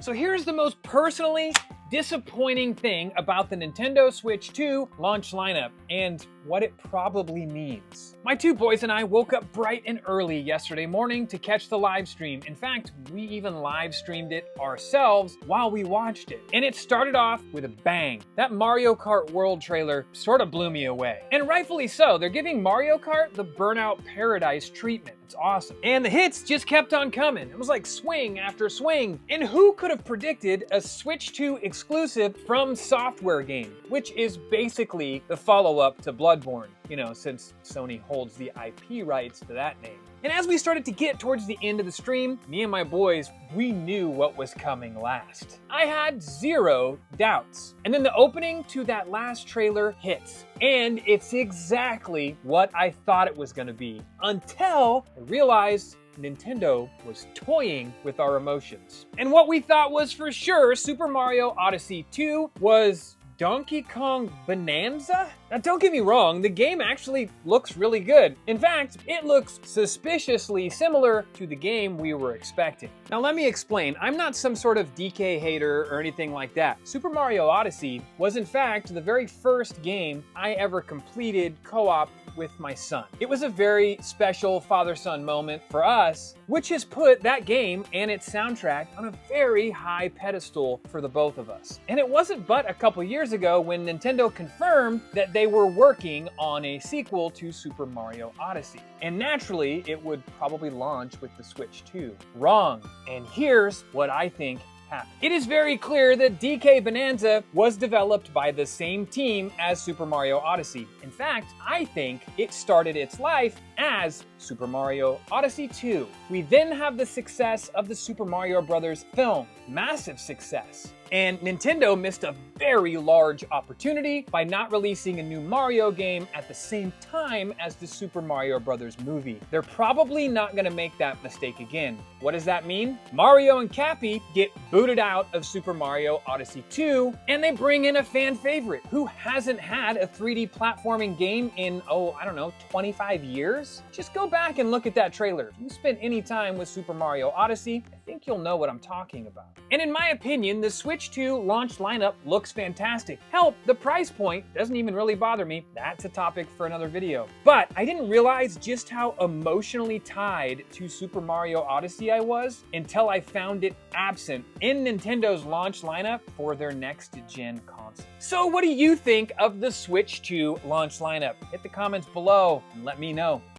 So here's the most personally disappointing thing about the Nintendo Switch 2 launch lineup and what it probably means. My two boys and I woke up bright and early yesterday morning to catch the live stream. In fact, we even live streamed it ourselves while we watched it. And it started off with a bang. That Mario Kart World trailer sort of blew me away. And rightfully so, they're giving Mario Kart the Burnout Paradise treatment. It's awesome. And the hits just kept on coming. It was like swing after swing. And who could have predicted a Switch 2 exclusive From Software game, which is basically the follow-up to Bloodborne, you know, since Sony holds the IP rights to that name. And as we started to get towards the end of the stream, me and my boys, we knew what was coming last. I had zero doubts. And then the opening to that last trailer hits. And it's exactly what I thought it was gonna be, until I realized Nintendo was toying with our emotions. And what we thought was for sure Super Mario Odyssey 2 was Donkey Kong Bonanza? Now don't get me wrong, the game actually looks really good. In fact, it looks suspiciously similar to the game we were expecting. Now let me explain, I'm not some sort of DK hater or anything like that. Super Mario Odyssey was in fact the very first game I ever completed co-op with my son. It was a very special father-son moment for us, which has put that game and its soundtrack on a very high pedestal for the both of us. And it wasn't but a couple years ago when Nintendo confirmed that they were working on a sequel to Super Mario Odyssey. And naturally, it would probably launch with the Switch 2. Wrong. And here's what I think happened. It is very clear that DK Bonanza was developed by the same team as Super Mario Odyssey. In fact, I think it started its life as Super Mario Odyssey 2. We then have the success of the Super Mario Bros. Film. Massive success. And Nintendo missed a very large opportunity by not releasing a new Mario game at the same time as the Super Mario Bros. Movie. They're probably not gonna make that mistake again. What does that mean? Mario and Cappy get booted out of Super Mario Odyssey 2, and they bring in a fan favorite who hasn't had a 3D platforming game in, I don't know, 25 years? Just go back and look at that trailer. If you spend any time with Super Mario Odyssey, I think you'll know what I'm talking about. And in my opinion, the Switch 2 launch lineup looks fantastic. Hell, the price point doesn't even really bother me. That's a topic for another video. But I didn't realize just how emotionally tied to Super Mario Odyssey I was until I found it absent in Nintendo's launch lineup for their next-gen console. So what do you think of the Switch 2 launch lineup? Hit the comments below and let me know.